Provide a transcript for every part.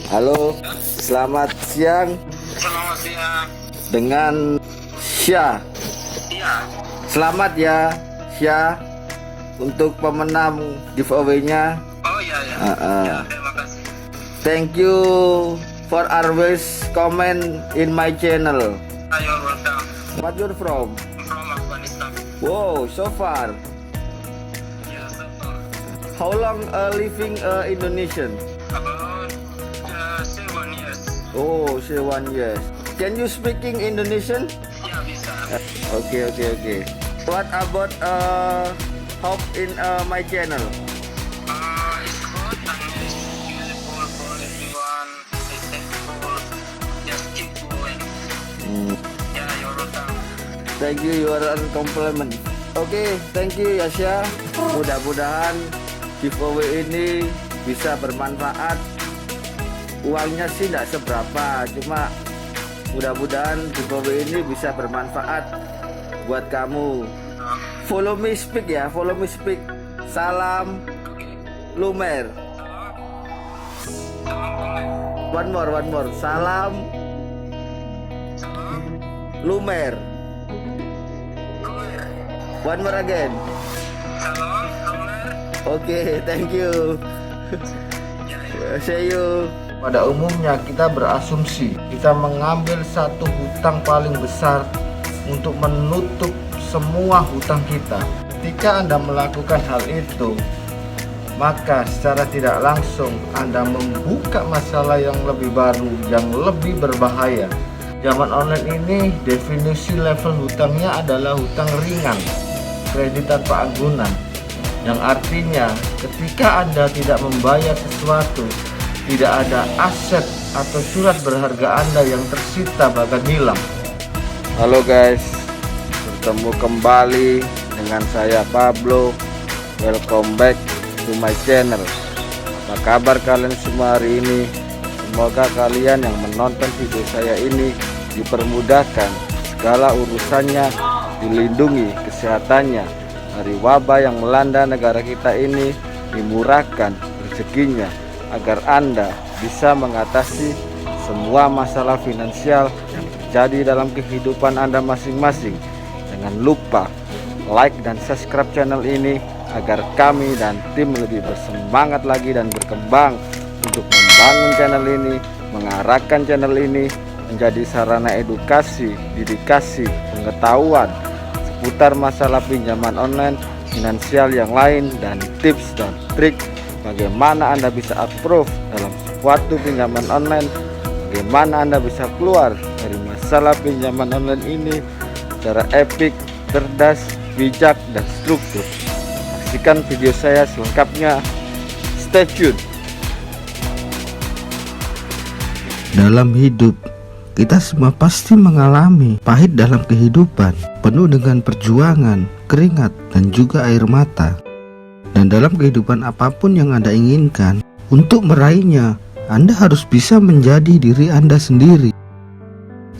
Halo, selamat siang Selamat siang. dengan Syah. Iya. Selamat ya Syah untuk pemenang giveaway-nya. Oh iya ya. Ya, terima kasih. Thank you for always comment in my channel. You're welcome. What you're from? From Afghanistan. Wow, so far. Yeah, so far. How long living Indonesian? About 7 years. Oh, say 1 year. Can you speaking Indonesian? Ya, bisa. Okay. What about help in my channel? It's good and it's beautiful for everyone. It's thankful. Just keep going. Yeah, you're welcome. Thank you, you are a compliment. Oke, thank you Yasya. Mudah-mudahan giveaway ini bisa bermanfaat. Uangnya sih tidak seberapa, cuma mudah-mudahan giveaway ini bisa bermanfaat buat kamu. Follow me speak ya, follow me speak. Salam Lumer. One more. Salam Lumer. One more again. Salam, Lumer. Oke, thank you. Ya. See you. Pada umumnya kita berasumsi kita mengambil satu hutang paling besar untuk menutup semua hutang kita. Ketika Anda melakukan hal itu, maka secara tidak langsung Anda membuka masalah yang lebih baru, yang lebih berbahaya. Zaman online ini definisi level hutangnya adalah hutang ringan, kredit tanpa agunan, yang artinya ketika Anda tidak membayar sesuatu, tidak ada aset atau surat berharga Anda yang tersita bahkan hilang. Halo guys, bertemu kembali dengan saya Pablo. Welcome back to my channel. Apa kabar kalian semua hari ini? Semoga kalian yang menonton video saya ini dipermudahkan segala urusannya, dilindungi kesehatannya dari wabah yang melanda negara kita ini, dimurahkan rezekinya agar Anda bisa mengatasi semua masalah finansial yang terjadi dalam kehidupan Anda masing-masing. Jangan lupa like dan subscribe channel ini agar kami dan tim lebih bersemangat lagi dan berkembang untuk membangun channel ini, mengarahkan channel ini menjadi sarana edukasi, dedikasi, pengetahuan seputar masalah pinjaman online, finansial yang lain, dan tips dan trik bagaimana Anda bisa approve dalam suatu pinjaman online, bagaimana Anda bisa keluar dari masalah pinjaman online ini secara epic, cerdas, bijak, dan struktur. Saksikan video saya selengkapnya. Stay tune. Dalam hidup, kita semua pasti mengalami pahit dalam kehidupan, penuh dengan perjuangan, keringat, dan juga air mata. Dan dalam kehidupan apapun yang Anda inginkan, untuk meraihnya, Anda harus bisa menjadi diri Anda sendiri.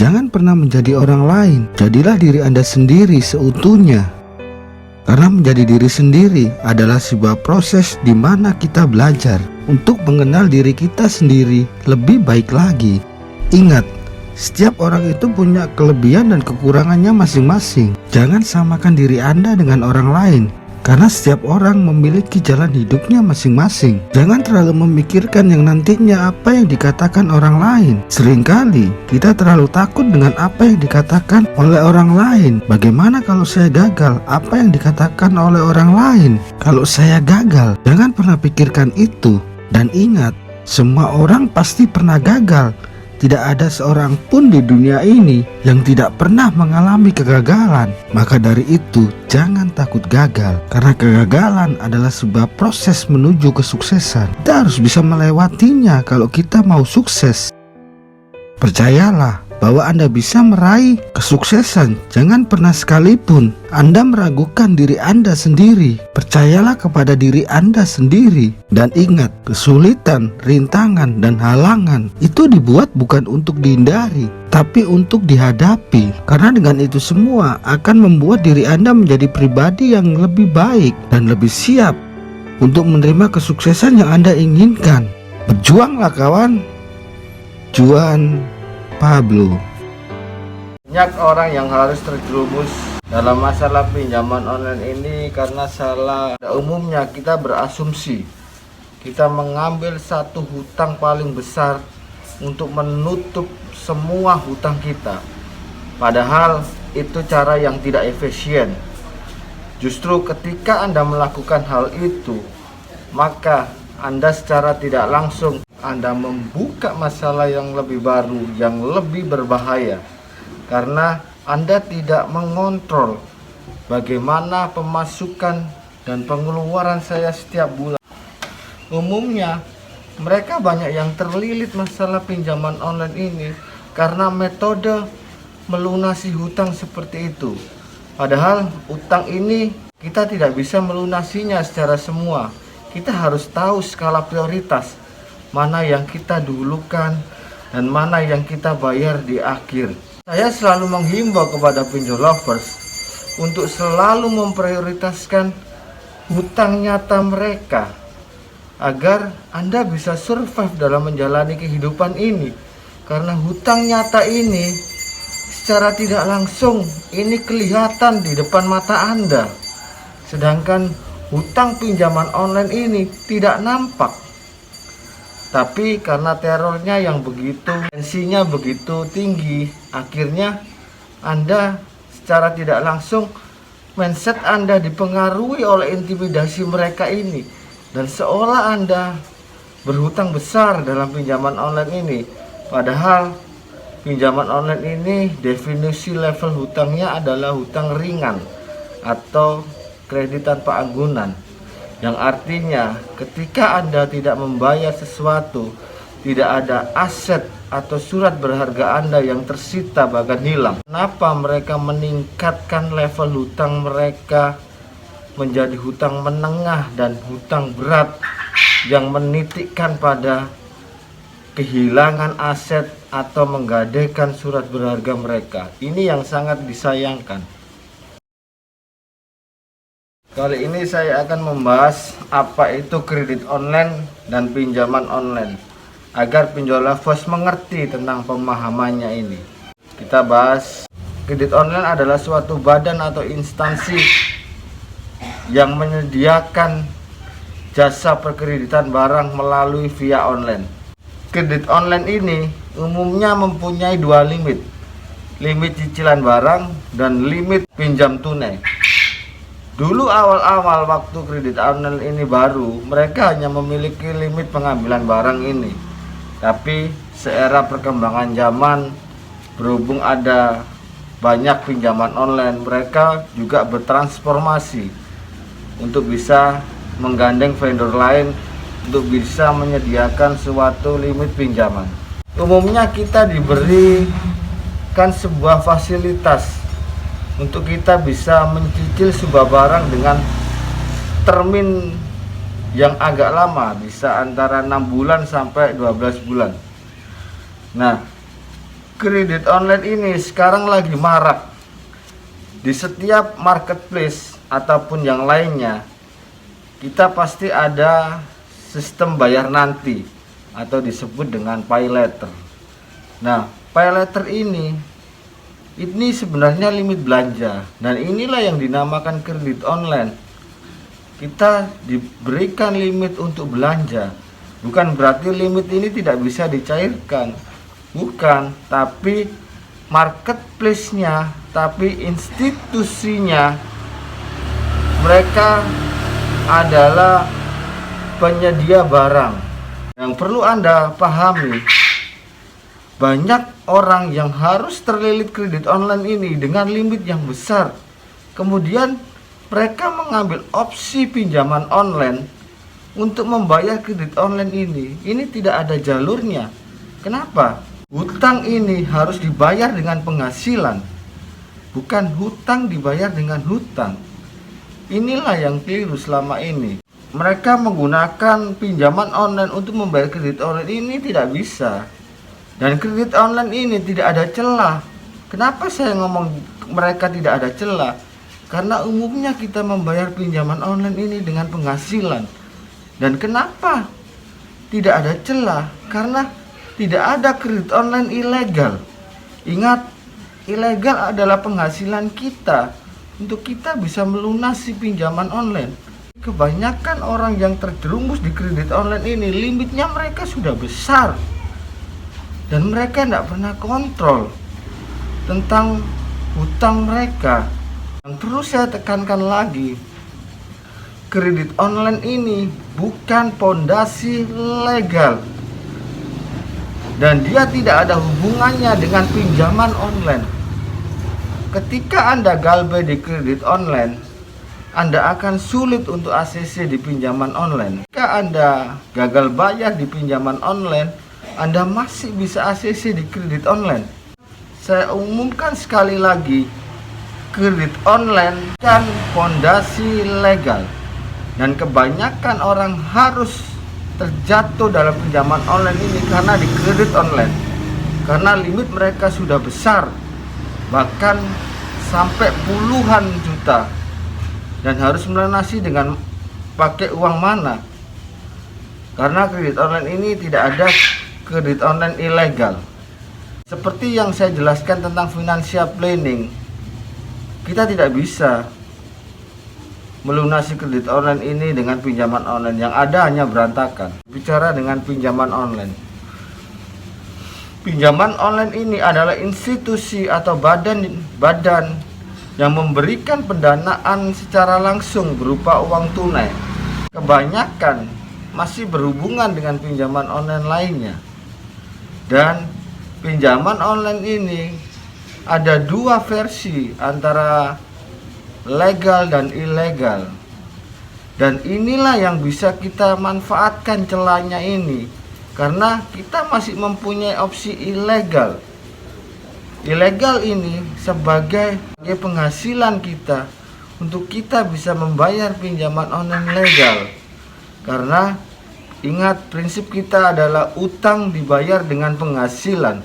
Jangan pernah menjadi orang lain, jadilah diri Anda sendiri seutuhnya. Karena menjadi diri sendiri adalah sebuah proses di mana kita belajar untuk mengenal diri kita sendiri lebih baik lagi. Ingat, setiap orang itu punya kelebihan dan kekurangannya masing-masing. Jangan samakan diri Anda dengan orang lain, karena setiap orang memiliki jalan hidupnya masing-masing. Jangan terlalu memikirkan yang nantinya apa yang dikatakan orang lain. Seringkali kita terlalu takut dengan apa yang dikatakan oleh orang lain. Bagaimana kalau saya gagal? Apa yang dikatakan oleh orang lain kalau saya gagal? Jangan pernah pikirkan itu. Dan ingat, semua orang pasti pernah gagal. Tidak ada seorang pun di dunia ini yang tidak pernah mengalami kegagalan. Maka dari itu, jangan takut gagal, karena kegagalan adalah sebuah proses menuju kesuksesan. Kita harus bisa melewatinya kalau kita mau sukses. Percayalah bahwa Anda bisa meraih kesuksesan. Jangan pernah sekalipun Anda meragukan diri Anda sendiri. Percayalah kepada diri Anda sendiri. Dan ingat, kesulitan, rintangan, dan halangan itu dibuat bukan untuk dihindari, tapi untuk dihadapi. Karena dengan itu semua akan membuat diri Anda menjadi pribadi yang lebih baik dan lebih siap untuk menerima kesuksesan yang Anda inginkan. Berjuanglah kawan, Juan Pablo. Banyak orang yang harus terjerumus dalam masalah pinjaman online ini karena salah. Pada umumnya kita berasumsi, kita mengambil satu hutang paling besar untuk menutup semua hutang kita. Padahal itu cara yang tidak efisien. Justru ketika Anda melakukan hal itu, maka Anda secara tidak langsung Anda membuka masalah yang lebih baru, yang lebih berbahaya. Karena Anda tidak mengontrol bagaimana pemasukan dan pengeluaran saya setiap bulan. Umumnya mereka banyak yang terlilit masalah pinjaman online ini karena metode melunasi hutang seperti itu. Padahal utang ini kita tidak bisa melunasinya secara semua. Kita harus tahu skala prioritas, mana yang kita dulukan dan mana yang kita bayar di akhir. Saya selalu menghimbau kepada pinjol lovers untuk selalu memprioritaskan hutang nyata mereka agar Anda bisa survive dalam menjalani kehidupan ini. Karena hutang nyata ini secara tidak langsung ini kelihatan di depan mata Anda. Sedangkan hutang pinjaman online ini tidak nampak. Tapi karena terornya yang begitu, tensinya begitu tinggi, akhirnya Anda secara tidak langsung mindset Anda dipengaruhi oleh intimidasi mereka ini. Dan seolah Anda berhutang besar dalam pinjaman online ini. Padahal pinjaman online ini definisi level hutangnya adalah hutang ringan atau kredit tanpa agunan. Yang artinya ketika Anda tidak membayar sesuatu, tidak ada aset atau surat berharga Anda yang tersita bahkan hilang. Kenapa mereka meningkatkan level hutang mereka menjadi hutang menengah dan hutang berat yang menitikkan pada kehilangan aset atau menggadaikan surat berharga mereka? Ini yang sangat disayangkan. Kali ini saya akan membahas apa itu kredit online dan pinjaman online agar pinjol lovers mengerti tentang pemahamannya ini. Kita bahas, kredit online adalah suatu badan atau instansi yang menyediakan jasa perkreditan barang melalui via online. Kredit online ini umumnya mempunyai dua limit cicilan barang dan limit pinjam tunai. Dulu awal-awal waktu kredit online ini baru, mereka hanya memiliki limit pengambilan barang ini. Tapi seera perkembangan zaman, berhubung ada banyak pinjaman online, mereka juga bertransformasi untuk bisa menggandeng vendor lain untuk bisa menyediakan suatu limit pinjaman. Umumnya kita diberikan sebuah fasilitas untuk kita bisa mencicil sebuah barang dengan termin yang agak lama, bisa antara 6 bulan sampai 12 bulan. Nah, kredit online ini sekarang lagi marak di setiap marketplace ataupun yang lainnya. Kita pasti ada sistem bayar nanti atau disebut dengan pay later. Nah, pay later ini sebenarnya limit belanja, dan inilah yang dinamakan kredit online. Kita diberikan limit untuk belanja, bukan berarti limit ini tidak bisa dicairkan, bukan, tapi marketplace-nya, tapi institusinya, mereka adalah penyedia barang. Yang perlu Anda pahami, banyak orang yang harus terlilit kredit online ini dengan limit yang besar. Kemudian mereka mengambil opsi pinjaman online untuk membayar kredit online ini. Ini tidak ada jalurnya. Kenapa? Hutang ini harus dibayar dengan penghasilan, bukan hutang dibayar dengan hutang. Inilah yang keliru selama ini. Mereka menggunakan pinjaman online untuk membayar kredit online ini tidak bisa. Dan kredit online ini tidak ada celah. Kenapa saya ngomong mereka tidak ada celah? Karena umumnya kita membayar pinjaman online ini dengan penghasilan. Dan kenapa tidak ada celah? Karena Tidak ada kredit online ilegal. Ingat, ilegal adalah penghasilan kita untuk kita bisa melunasi pinjaman online. Kebanyakan orang yang terjerumus di kredit online ini, limitnya mereka sudah besar dan mereka tidak pernah kontrol tentang hutang mereka. Yang perlu saya tekankan lagi, kredit online ini bukan pondasi legal dan dia tidak ada hubungannya dengan pinjaman online. Ketika Anda galbay di kredit online, Anda akan sulit untuk ACC di pinjaman online. Jika Anda gagal bayar di pinjaman online, Anda masih bisa ACC di kredit online. Saya umumkan sekali lagi, kredit online kan fondasi legal. Dan kebanyakan orang harus terjatuh dalam pinjaman online ini karena di kredit online. Karena limit mereka sudah besar, bahkan sampai puluhan juta. Dan harus melunasi dengan pakai uang mana? Karena kredit online ini tidak ada kredit online ilegal. Seperti yang saya jelaskan tentang financial planning, kita tidak bisa melunasi kredit online ini dengan pinjaman online. Yang ada hanya berantakan. Bicara dengan pinjaman online, pinjaman online ini adalah institusi atau badan yang memberikan pendanaan secara langsung berupa uang tunai. Kebanyakan masih berhubungan dengan pinjaman online lainnya. Dan pinjaman online ini ada dua versi antara legal dan ilegal. Dan inilah yang bisa kita manfaatkan celahnya ini, karena kita masih mempunyai opsi ilegal. Ilegal ini sebagai penghasilan kita untuk kita bisa membayar pinjaman online legal. Karena ingat, prinsip kita adalah utang dibayar dengan penghasilan,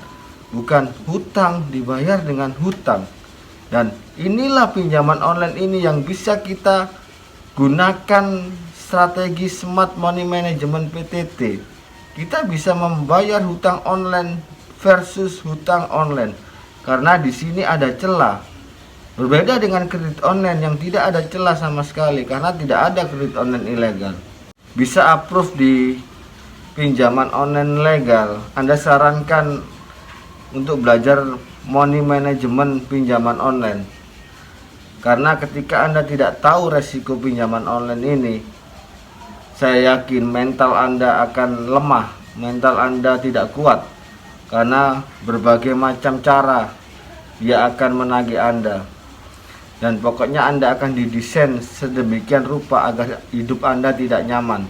bukan hutang dibayar dengan hutang. Dan inilah pinjaman online ini yang bisa kita gunakan strategi Smart Money Management PTT. Kita bisa membayar hutang online versus hutang online. Karena di sini ada celah. Berbeda dengan kredit online yang tidak ada celah sama sekali, karena tidak ada kredit online ilegal. Bisa approve di pinjaman online legal. Anda sarankan untuk belajar money management pinjaman online. Karena ketika Anda tidak tahu resiko pinjaman online ini, saya yakin mental Anda akan lemah, mental Anda tidak kuat. Karena berbagai macam cara dia akan menagih Anda. Dan pokoknya Anda akan didesain sedemikian rupa agar hidup Anda tidak nyaman.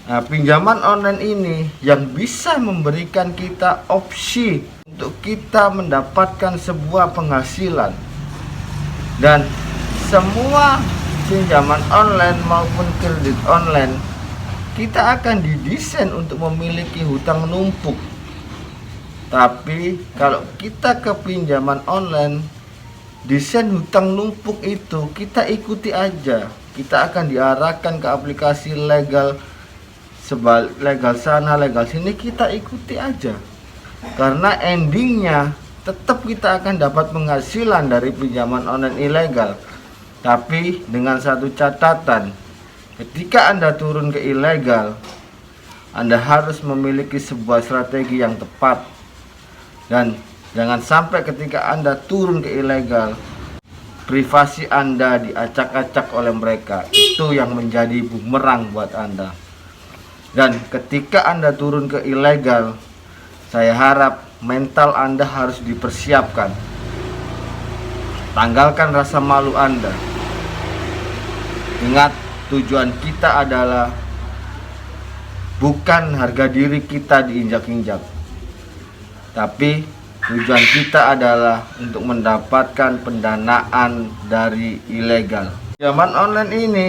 Nah, pinjaman online ini yang bisa memberikan kita opsi untuk kita mendapatkan sebuah penghasilan. Dan semua pinjaman online maupun kredit online, kita akan didesain untuk memiliki hutang numpuk. Tapi kalau kita ke pinjaman online, desain hutang numpuk itu kita ikuti aja. Kita akan diarahkan ke aplikasi legal, legal sana, legal sini, kita ikuti aja. Karena endingnya tetap kita akan dapat penghasilan dari pinjaman online ilegal. Tapi dengan satu catatan, ketika Anda turun ke ilegal, Anda harus memiliki sebuah strategi yang tepat. Dan jangan sampai ketika Anda turun ke ilegal, privasi Anda diacak-acak oleh mereka. Itu yang menjadi bumerang buat Anda. Dan ketika Anda turun ke ilegal, saya harap mental Anda harus dipersiapkan. Tanggalkan rasa malu Anda. Ingat, tujuan kita adalah bukan harga diri kita diinjak-injak, tapi tujuan kita adalah untuk mendapatkan pendanaan dari ilegal. Pinjaman online ini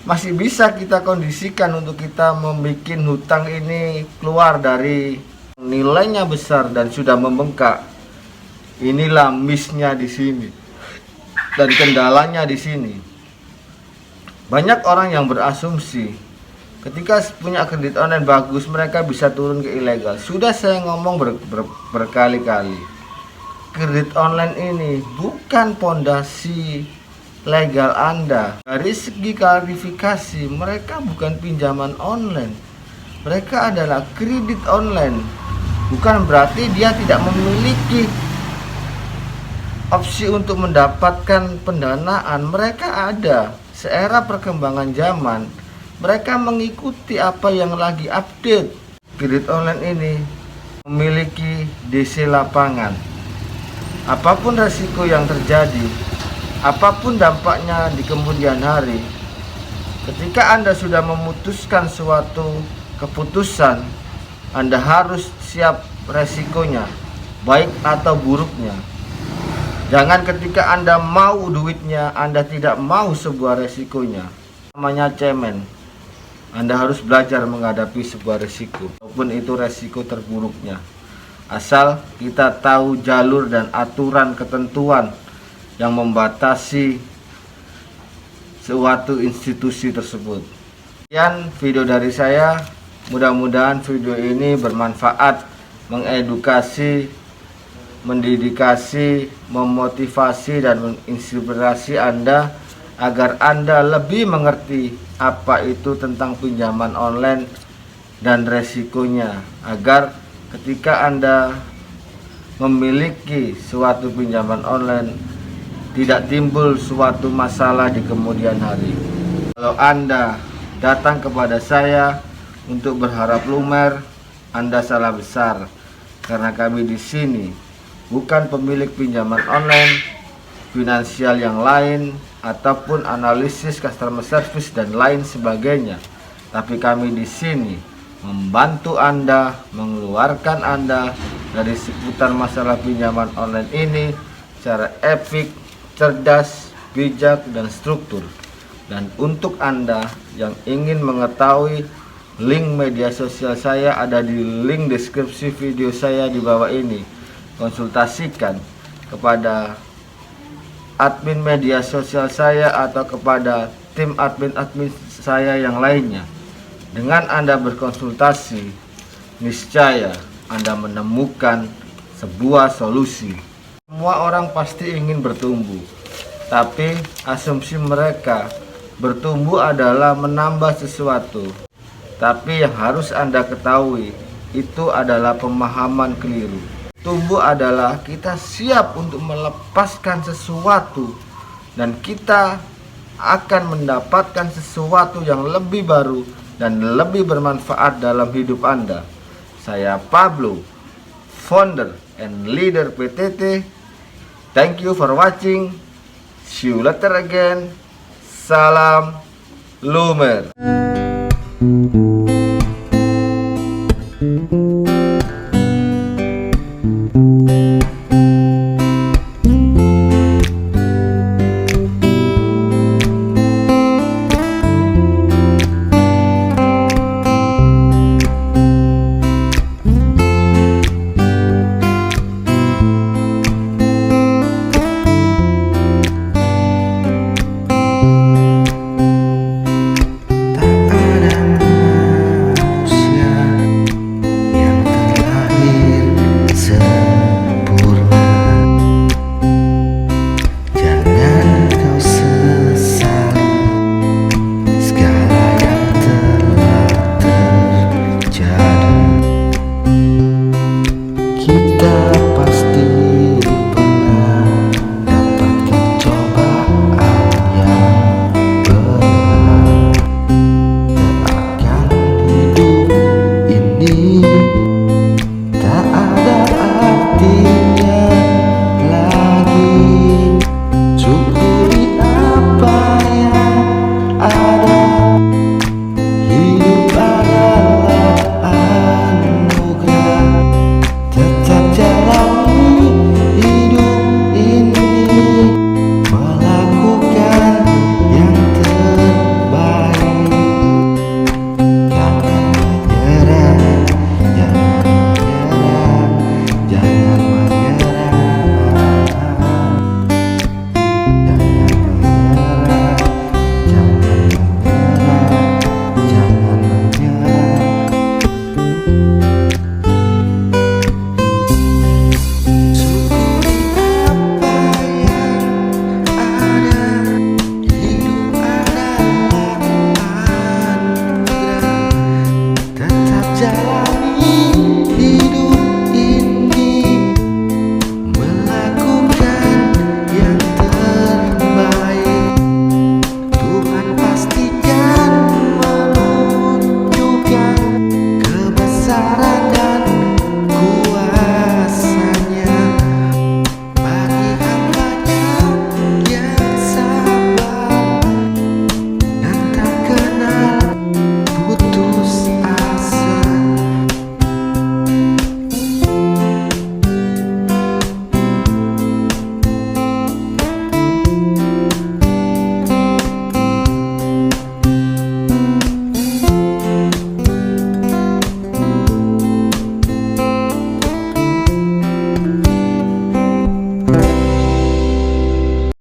masih bisa kita kondisikan untuk kita membuat hutang ini keluar dari nilainya besar dan sudah membengkak. Inilah miss-nya di sini dan kendalanya di sini. Banyak orang yang berasumsi Ketika punya kredit online bagus, mereka bisa turun ke ilegal. Sudah saya ngomong berkali-kali, kredit online ini bukan pondasi legal Anda. Dari segi klarifikasi, mereka bukan pinjaman online, mereka adalah kredit online. Bukan berarti dia tidak memiliki opsi untuk mendapatkan pendanaan. Mereka ada. Seera perkembangan zaman, mereka mengikuti apa yang lagi update. Kredit online ini memiliki DC lapangan. Apapun resiko yang terjadi, apapun dampaknya di kemudian hari, ketika Anda sudah memutuskan suatu keputusan, Anda harus siap resikonya, baik atau buruknya. Jangan ketika Anda mau duitnya, Anda tidak mau sebuah resikonya. Namanya cemen. Anda harus belajar menghadapi sebuah resiko, walaupun itu resiko terburuknya. Asal kita tahu jalur dan aturan ketentuan yang membatasi suatu institusi tersebut. Sekian video dari saya. Mudah-mudahan video ini bermanfaat, mengedukasi, mendedikasi, memotivasi, dan menginspirasi Anda agar Anda lebih mengerti apa itu tentang pinjaman online dan resikonya, agar ketika Anda memiliki suatu pinjaman online tidak timbul suatu masalah di kemudian hari. Kalau Anda datang kepada saya untuk berharap lumer, Anda salah besar, karena kami di sini bukan pemilik pinjaman online, finansial yang lain, ataupun analisis customer service dan lain sebagainya. Tapi kami di sini membantu Anda, mengeluarkan Anda dari seputar masalah pinjaman online ini secara epic, cerdas, bijak, dan struktur. Dan untuk Anda yang ingin mengetahui, link media sosial saya ada di link deskripsi video saya di bawah ini. Konsultasikan kepada admin media sosial saya atau kepada tim admin saya yang lainnya. Dengan Anda berkonsultasi, niscaya Anda menemukan sebuah solusi. Semua orang pasti ingin bertumbuh, tapi asumsi mereka bertumbuh adalah menambah sesuatu. Tapi yang harus Anda ketahui, itu adalah pemahaman keliru. Tumbuh adalah kita siap untuk melepaskan sesuatu, dan kita akan mendapatkan sesuatu yang lebih baru dan lebih bermanfaat dalam hidup Anda. Saya Pablo, founder and leader PTT. Thank you for watching. See you later again. Salam lumer.